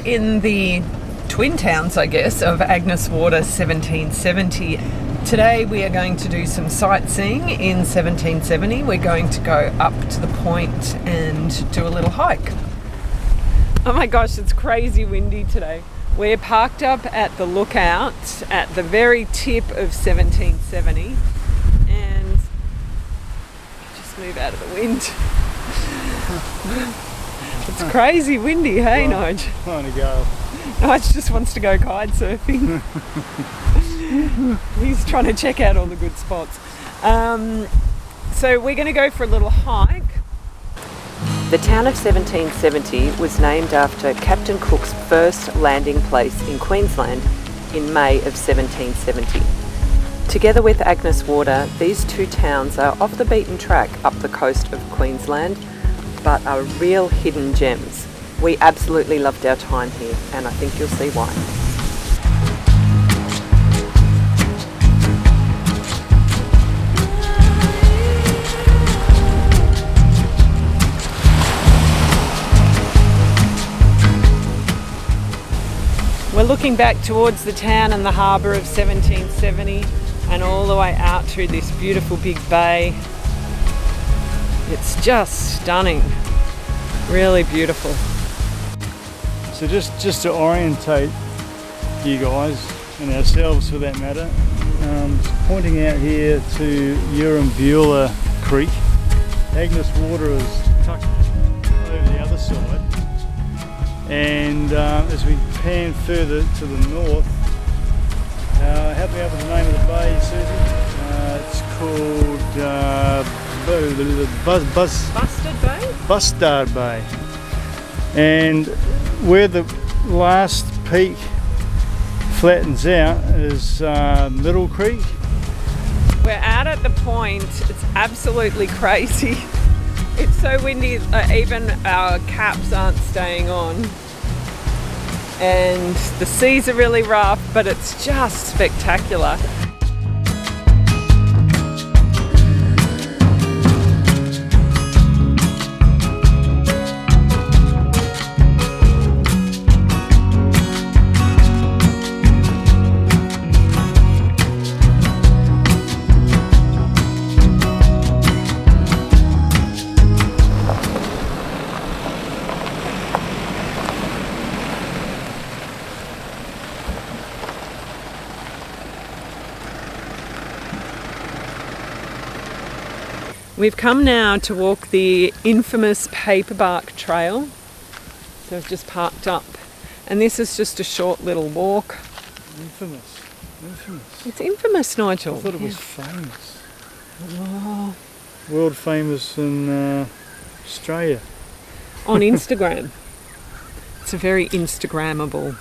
in the twin towns, I guess, of Agnes Water, 1770. Today we are going to do some sightseeing in 1770. We're going to go up to the point and do a little hike. Oh my gosh, it's crazy windy today. We're parked up at the lookout at the very tip of 1770, and just move out of the wind. It's crazy windy, hey, Nige? Trying to go. Nige just wants to go kite surfing. He's trying to check out all the good spots. So we're going to go for a little hike. The town of 1770 was named after Captain Cook's first landing place in Queensland in May of 1770. Together with Agnes Water, these two towns are off the beaten track up the coast of Queensland, but are real hidden gems. We absolutely loved our time here, and I think you'll see why. We're looking back towards the town and the harbour of 1770 and all the way out through this beautiful big bay. It's just stunning, really beautiful. So just to orientate you guys, and ourselves for that matter, pointing out here to Urrumbula Creek. Agnes Water is tucked over the other side. And as we pan further to the north, help me out with the name of the bay, Susie. It's called Bustard Bay? Bustard Bay. And where the last peak flattens out is Middle Creek. We're out at the point. It's absolutely crazy. It's so windy, even our caps aren't staying on. And the seas are really rough, but it's just spectacular. We've come now to walk the infamous paperbark trail. So I've just parked up. And this is just a short little walk. Infamous. It's infamous, Nigel. I thought it was famous. Oh. World famous in Australia. On Instagram. It's a very Instagrammable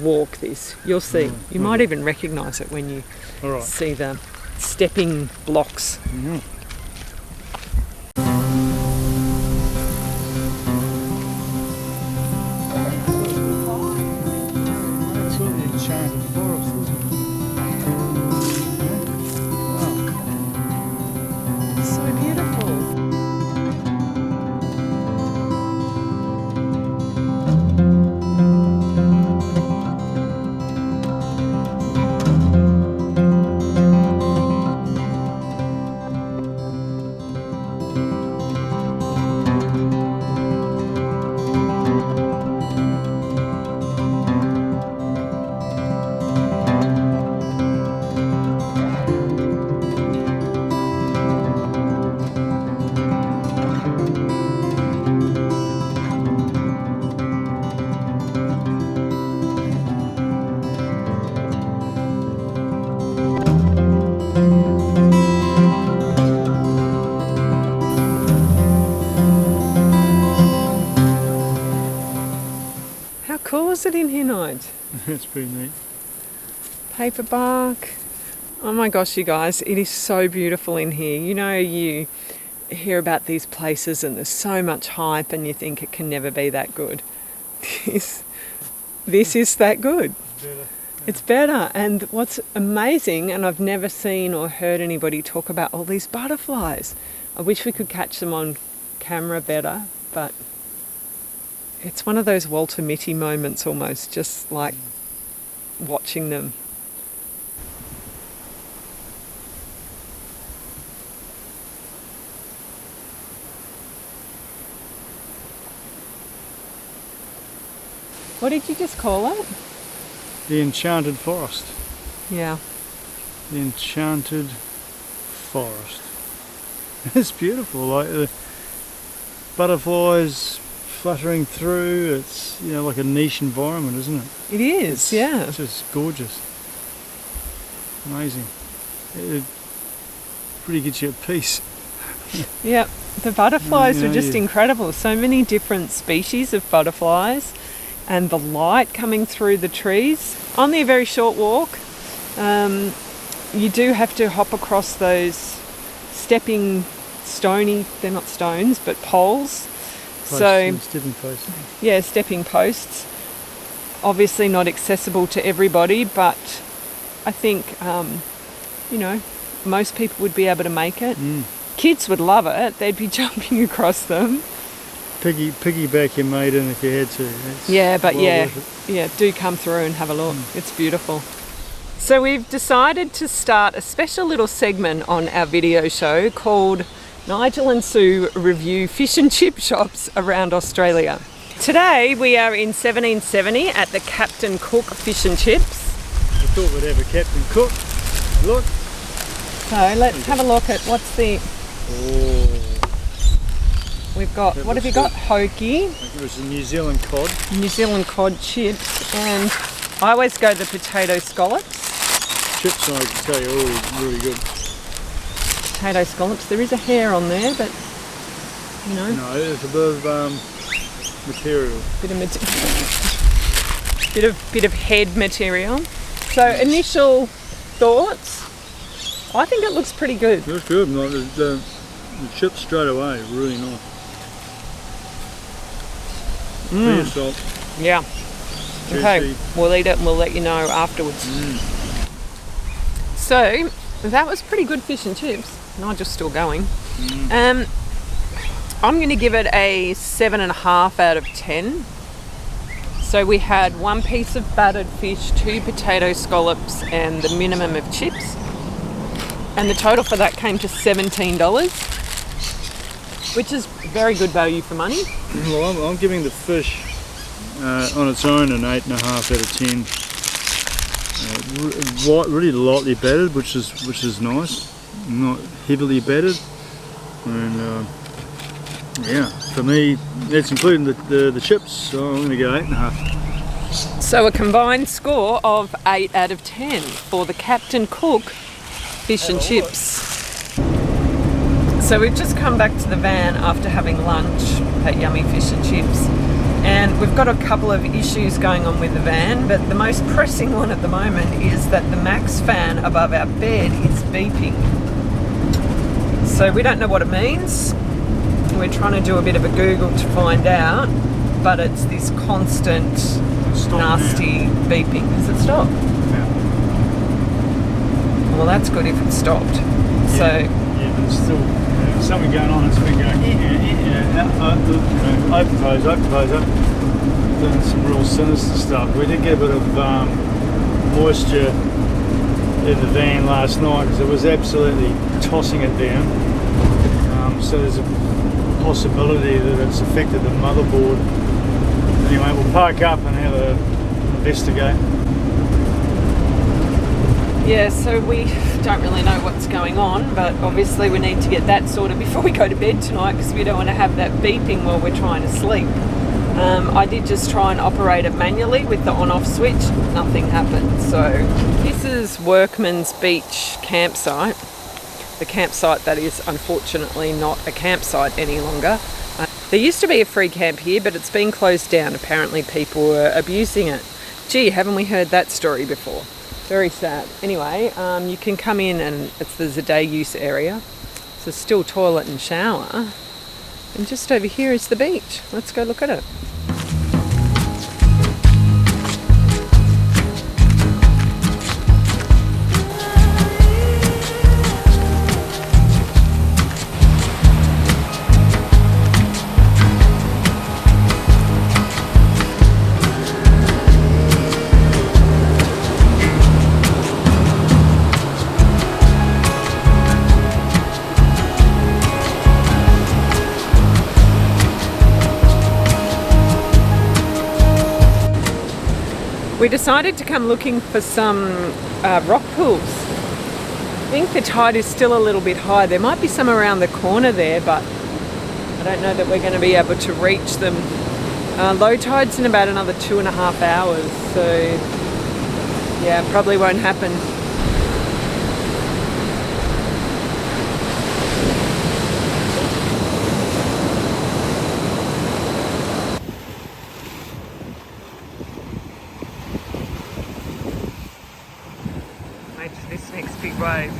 walk, this. You'll see. You might even recognise it when you see the stepping blocks. Mm-hmm. Enchanted Forest, isn't it? Wow. It's so beautiful. How cool is it in here, Nige? It's pretty neat. Paperbark. Oh my gosh, you guys, it is so beautiful in here. You know, you hear about these places and there's so much hype and you think it can never be that good. This is that good. It's better. And what's amazing, and I've never seen or heard anybody talk about all these butterflies. I wish we could catch them on camera better, but It's one of those Walter Mitty moments almost, just like watching them. What did you just call it? The Enchanted Forest. Yeah. The Enchanted Forest. It's beautiful, like the butterflies fluttering through. It's, you know, like a niche environment, isn't it? It is, yeah. It's just gorgeous. Amazing. It really gets you at peace. Yep. The butterflies were just incredible. So many different species of butterflies. And the light coming through the trees. Only a very short walk. You do have to hop across those stepping stony, they're not stones, but poles. Stepping posts. Yeah, stepping posts. Obviously not accessible to everybody, but I think, you know, most people would be able to make it. Kids would love it. They'd be jumping across them. Piggyback your mate in if you had to. Do come through and have a look. It's beautiful. So we've decided to start a special little segment on our video show called Nigel and Sue Review Fish and Chip Shops Around Australia. Today we are in 1770 at the Captain Cook Fish and Chips. I thought we'd have a Captain Cook. Look. So let's have a look at what's the... Oh. We've got, what have you got? Hokey. It was a New Zealand cod. New Zealand cod chips. And I always go the potato scallops. Chips, I can tell you, are really good. Potato scallops. There is a hair on there, but, you know. No, it's a bit of material. Bit of head material. So initial thoughts, I think it looks pretty good. It looks good. Like the chips straight away, really nice. Salt. Yeah. Juicy. Okay, we'll eat it and we'll let you know afterwards. So that was pretty good fish and chips. Nigel's still going. I'm going to give it a 7.5 out of 10. So we had 1 piece of battered fish, 2 potato scallops, and the minimum of chips. And the total for that came to $17, which is very good value for money. Well, I'm giving the fish on its own an 8.5 out of 10. Really lightly battered, which is nice. Not heavily battered, and yeah, for me that's including the chips. So I'm going to go 8.5. So a combined score of 8 out of 10 for the Captain Cook fish and chips. So we've just come back to the van after having lunch at Yummy Fish and Chips, and we've got a couple of issues going on with the van, but the most pressing one at the moment is that the max fan above our bed is beeping. So we don't know what it means. We're trying to do a bit of a Google to find out, but it's this constant nasty beeping. Has it stopped? Yeah. Well, that's good if it stopped. Yeah. So but it's still something going on. It's been going open close, doing some real sinister stuff. We did get a bit of moisture in the van last night because it was absolutely tossing it down. So there's a possibility that it's affected the motherboard. Anyway, we'll park up and have an investigate. yeah, so we don't really know what's going on, but obviously we need to get that sorted before we go to bed tonight because we don't want to have that beeping while we're trying to sleep. I did just try and operate it manually with the on-off switch. Nothing happened. So this is Workmans Beach campsite. The campsite that is unfortunately not a campsite any longer. There used to be a free camp here, but it's been closed down. Apparently people were abusing it. Gee, haven't we heard that story before? Very sad. Anyway, you can come in and there's a day use area. So still toilet and shower. And just over here is the beach. Let's go look at it. We decided to come looking for some rock pools. I think the tide is still a little bit high. There might be some around the corner there, but I don't know that we're going to be able to reach them. Low tide's in about another 2.5 hours, so yeah, probably won't happen. This next big wave.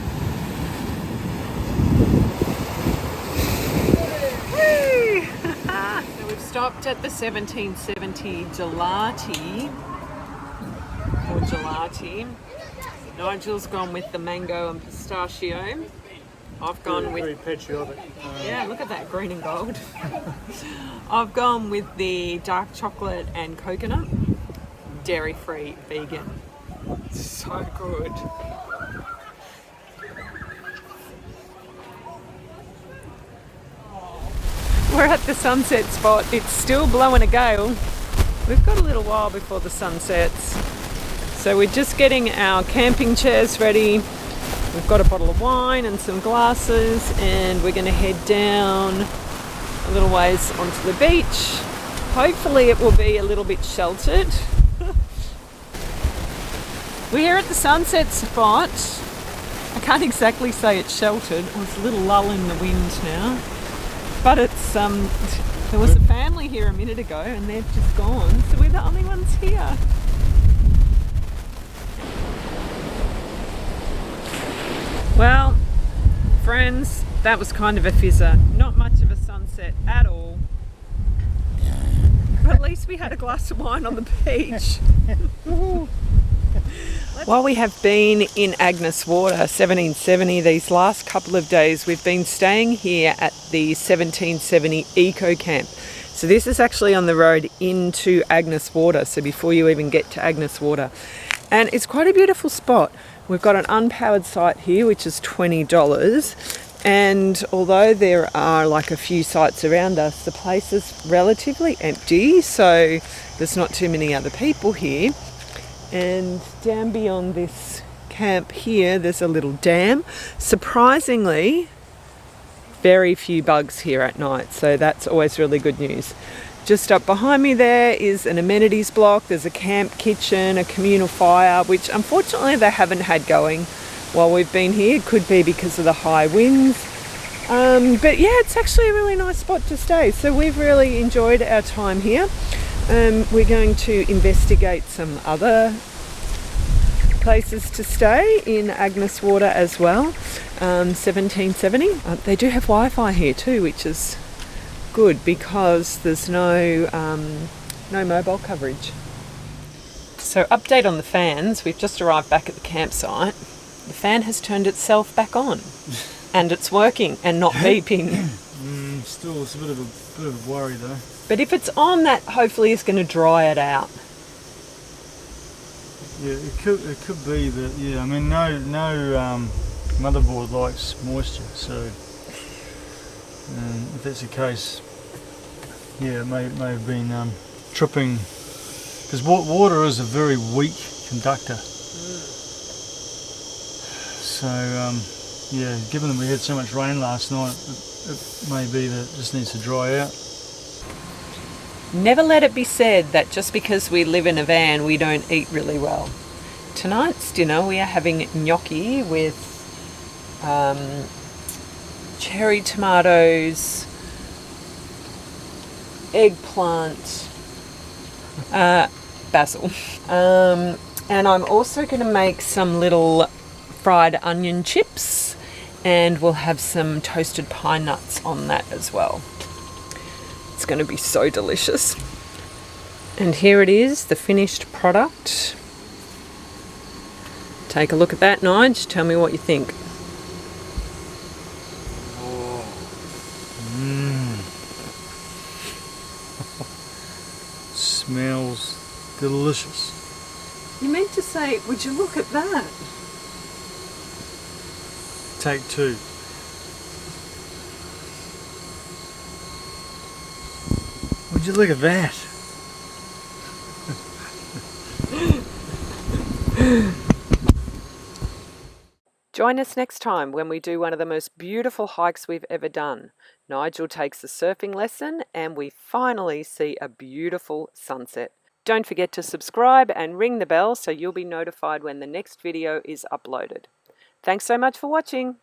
So we've stopped at the 1770 gelati. Nigel's gone with the mango and pistachio. I've gone with... Very patriotic. Yeah, look at that, green and gold. I've gone with the dark chocolate and coconut. Dairy-free, vegan. So good. We're at the sunset spot. It's still blowing a gale. We've got a little while before the sun sets. So we're just getting our camping chairs ready. We've got a bottle of wine and some glasses, and we're going to head down a little ways onto the beach. Hopefully it will be a little bit sheltered. We're here at the sunset spot. I can't exactly say it's sheltered. There's a little lull in the wind now. But it's, there was a family here a minute ago and they've just gone, so we're the only ones here. Well, friends, that was kind of a fizzer. Not much of a sunset at all. But at least we had a glass of wine on the beach. While we have been in Agnes Water, 1770, these last couple of days, we've been staying here at the 1770 Eco Camp. So this is actually on the road into Agnes Water, so before you even get to Agnes Water. And it's quite a beautiful spot. We've got an unpowered site here, which is $20. And although there are like a few sites around us, the place is relatively empty, so there's not too many other people here. And down beyond this camp here, there's a little dam. Surprisingly, very few bugs here at night, so that's always really good news. Just up behind me there is an amenities block. There's a camp kitchen, a communal fire, which unfortunately they haven't had going while we've been here. It could be because of the high winds. But yeah, it's actually a really nice spot to stay. So we've really enjoyed our time here. We're going to investigate some other places to stay in Agnes Water as well. 1770. They do have Wi-Fi here too, which is good because there's no mobile coverage. So update on the fans. We've just arrived back at the campsite. The fan has turned itself back on and it's working and not beeping. Still, it's a bit of a worry though. But if it's on, that hopefully is going to dry it out. Yeah, it could be that. Yeah, I mean, no motherboard likes moisture, so if that's the case, yeah, it may have been tripping, because water is a very weak conductor. So yeah, given that we had so much rain last night, it may be that it just needs to dry out. Never let it be said that just because we live in a van we don't eat really well. Tonight's dinner we are having gnocchi with cherry tomatoes, eggplant, basil. And I'm also going to make some little fried onion chips, and we'll have some toasted pine nuts on that as well. It's going to be so delicious. And here it is, the finished product. Take a look at that, Nige. Tell me what you think. Smells delicious. You meant to say, would you look at that? Take two. Would you look at that? Join us next time when we do one of the most beautiful hikes we've ever done. Nigel takes a surfing lesson and we finally see a beautiful sunset. Don't forget to subscribe and ring the bell so you'll be notified when the next video is uploaded. Thanks so much for watching.